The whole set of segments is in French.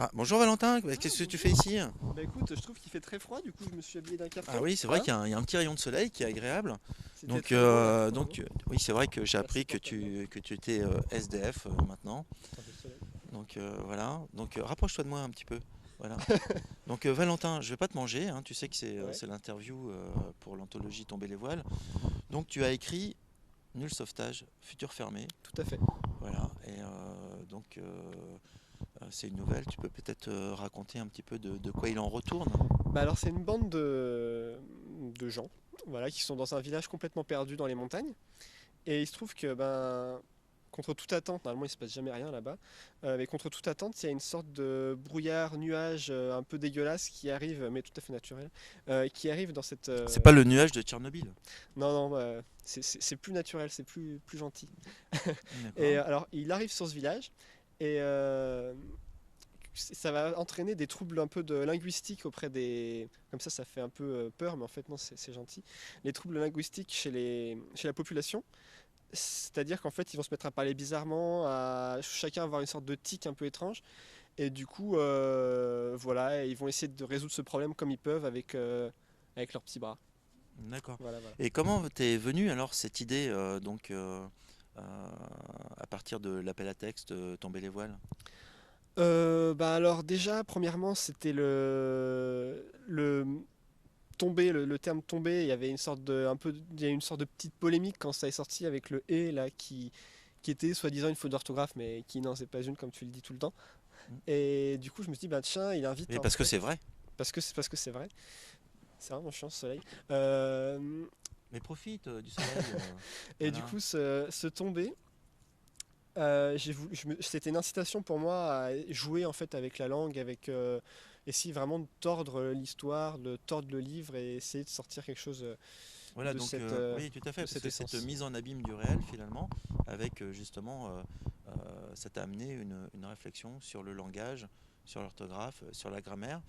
Ah, bonjour Valentin, qu'est-ce que tu fais ici? Bah écoute, je trouve qu'il fait très froid, du coup je me suis habillé d'un Ah carton. oui, c'est vrai Hein. qu'il y a un petit rayon de soleil qui est agréable. C'était Donc, très beau là. Bravo. oui, c'est vrai que j'ai Merci appris pour ta demande. que tu étais SDF maintenant. Attends, le soleil. Donc voilà, donc rapproche-toi de moi un petit peu. Voilà. Donc Valentin, je vais pas te manger, hein, tu sais que Ouais, c'est l'interview pour l'anthologie Tomber les voiles. Donc tu as écrit Nul sauvetage, futur fermé. tout à fait. Voilà, et c'est une nouvelle, tu peux peut-être raconter un petit peu de quoi il en retourne. Bah alors c'est une bande de gens, voilà, qui sont dans un village complètement perdu dans les montagnes. Et il se trouve que contre toute attente, normalement il se passe jamais rien là-bas, mais contre toute attente, il y a une sorte de brouillard, nuage un peu dégueulasse qui arrive, mais tout à fait naturel, qui arrive dans cette. C'est pas le nuage de Tchernobyl. Non, non, c'est plus naturel, c'est plus gentil. Et D'accord. alors, il arrive sur ce village et ça va entraîner des troubles un peu de linguistique auprès des. Comme ça fait un peu peur, mais en fait, non, c'est gentil. Les troubles linguistiques chez la population. C'est-à-dire qu'en fait, ils vont se mettre à parler bizarrement, à chacun avoir une sorte de tic un peu étrange. Et du coup, voilà, ils vont essayer de résoudre ce problème comme ils peuvent avec leurs petits bras. D'accord. Voilà, voilà. Et comment t'es venue alors cette idée euh, à partir de l'appel à texte Tomber les voiles? Bah alors déjà, premièrement, c'était le tomber, le terme tomber. Il y avait une sorte de, un peu, il y a une sorte de petite polémique quand ça est sorti avec le et là qui était soi-disant une faute d'orthographe, mais qui n'en c'est pas une comme tu le dis tout le temps. Mm. Et du coup, je me suis dit, bah tiens, il invite Et en parce que fait, c'est vrai. parce que c'est vrai. C'est vraiment chiant ce soleil. Euh, Mais profite du soleil. et du Voilà. coup, ce tomber. C'était une incitation pour moi à jouer en fait avec la langue, avec essayer vraiment de tordre l'histoire, de tordre le livre et essayer de sortir quelque chose Voilà, de donc cette, oui, tout à fait, de parce cette que cette essence. mise en abîme du réel finalement, avec justement, ça t'a amené une réflexion sur le langage, sur l'orthographe, sur la grammaire.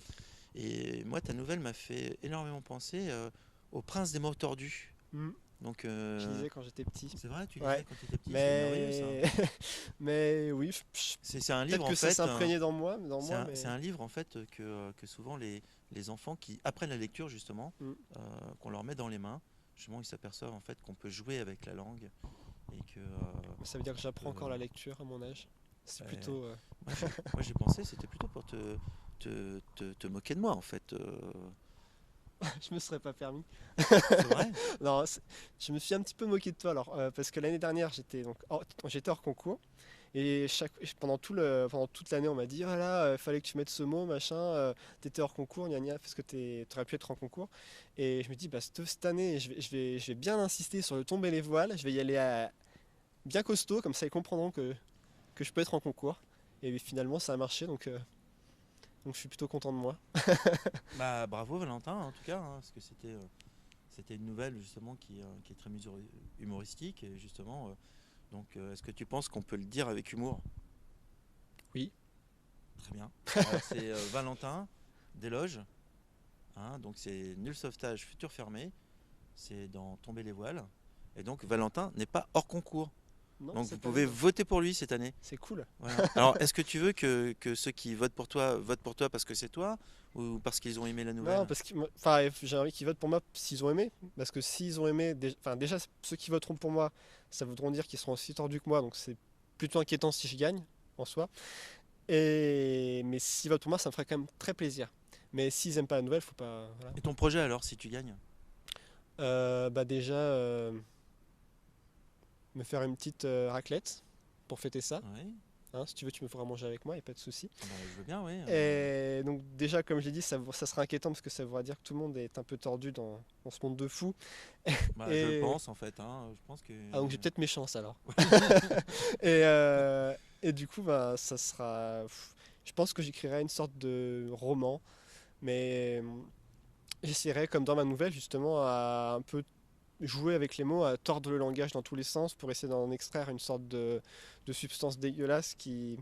Et moi, ta nouvelle m'a fait énormément penser au Prince des mots tordus. Hmm. Donc, Je lisais quand j'étais petit. c'est vrai, tu Ouais, lisais quand tu étais petit, c'est merveilleux ça. mais mais oui, C'est un livre peut-être en que ça s'est fait, imprégné dans c'est moi, c'est mais un livre en fait que souvent les enfants qui apprennent la lecture justement, hmm. qu'on leur met dans les mains, justement ils s'aperçoivent en fait qu'on peut jouer avec la langue et que Ça veut dire que on j'apprends peut. encore la lecture à mon âge. C'est Ouais. plutôt. Moi j'ai pensé c'était plutôt pour te moquer de moi en fait. Je me serais pas permis. C'est vrai? Non, je me suis un petit peu moqué de toi alors, parce que l'année dernière j'étais hors concours et pendant toute l'année on m'a dit ah là fallait que tu mettes ce mot machin, t'étais hors concours gna gna parce que t'aurais pu être en concours et je me dis bah cette année je vais bien insister sur le tomber les voiles, je vais y aller bien costaud comme ça ils comprendront que je peux être en concours et finalement ça a marché donc je suis plutôt content de moi. Bah bravo Valentin en tout cas, hein, parce que c'était une nouvelle justement qui est très humoristique et justement est-ce que tu penses qu'on peut le dire avec humour? Oui. Très bien. Alors c'est Valentin Desloges, hein, donc c'est Nul sauvetage, futur fermé, c'est dans Tomber les voiles. Et donc Valentin n'est pas hors concours. Non Donc vous cette année pouvez non, voter pour lui cette année. c'est cool. Voilà. Alors est-ce que tu veux que ceux qui votent pour toi parce que c'est toi ou parce qu'ils ont aimé la Non, nouvelle? parce que enfin, j'ai envie qu'ils votent pour moi s'ils ont aimé. Parce que s'ils ont aimé, enfin, déjà, ceux qui voteront pour moi, ça voudront dire qu'ils seront aussi tordus que moi. Donc c'est plutôt inquiétant si je gagne, en soi. Mais s'ils votent pour moi, ça me ferait quand même très plaisir. Mais s'ils aiment pas la nouvelle, faut pas. Voilà. Et ton projet alors si tu gagnes? Bah déjà, me faire une petite raclette pour fêter ça. Oui. Hein, si tu veux, tu me feras manger avec moi, y a pas de souci. Ah bah, je veux bien, oui. Et donc déjà, comme je l'ai dit, ça sera inquiétant parce que ça voudra dire que tout le monde est un peu tordu dans ce monde de fou. Bah, je le Et pense en fait, hein. Je pense que. donc j'ai peut-être mes chances alors. Et, et du coup, bah, ça sera. Je pense que j'écrirai une sorte de roman, mais j'essaierai, comme dans ma nouvelle, justement, à un peu jouer avec les mots, à tordre le langage dans tous les sens pour essayer d'en extraire une sorte de substance dégueulasse qui,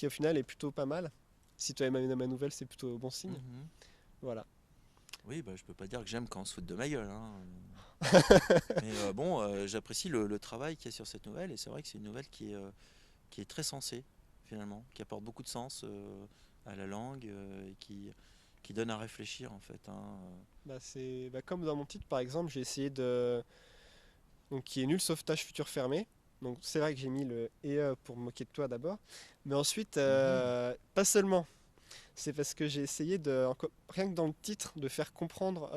au final, est plutôt pas mal. Si tu as aimé ma nouvelle, c'est plutôt bon signe. Mhm. Voilà. Oui, bah, je peux pas dire que j'aime quand on se fout de ma gueule, hein. Mais bon, j'apprécie le travail qu'il y a sur cette nouvelle et c'est vrai que c'est une nouvelle qui est très sensée finalement, qui apporte beaucoup de sens à la langue et qui donne à réfléchir en fait, hein. C'est comme dans mon titre par exemple, j'ai essayé de donc qui est nul sauvetage futur fermé. Donc c'est vrai que j'ai mis le et pour me moquer de toi d'abord, mais ensuite Mhm. pas seulement. C'est parce que j'ai essayé rien que dans le titre, de faire comprendre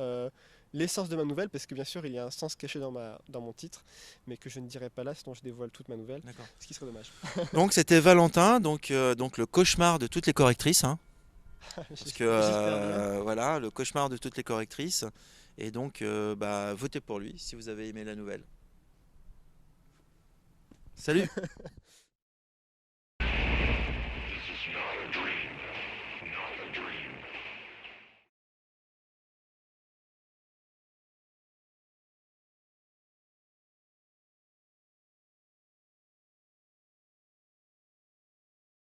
l'essence de ma nouvelle, parce que bien sûr il y a un sens caché dans mon titre, mais que je ne dirai pas là, sinon je dévoile toute ma nouvelle, D'accord. ce qui serait dommage. Donc c'était Valentin, donc le cauchemar de toutes les correctrices, hein, parce que J'espère bien. voilà, le cauchemar de toutes les correctrices. Et donc, bah, votez pour lui si vous avez aimé la nouvelle. Salut!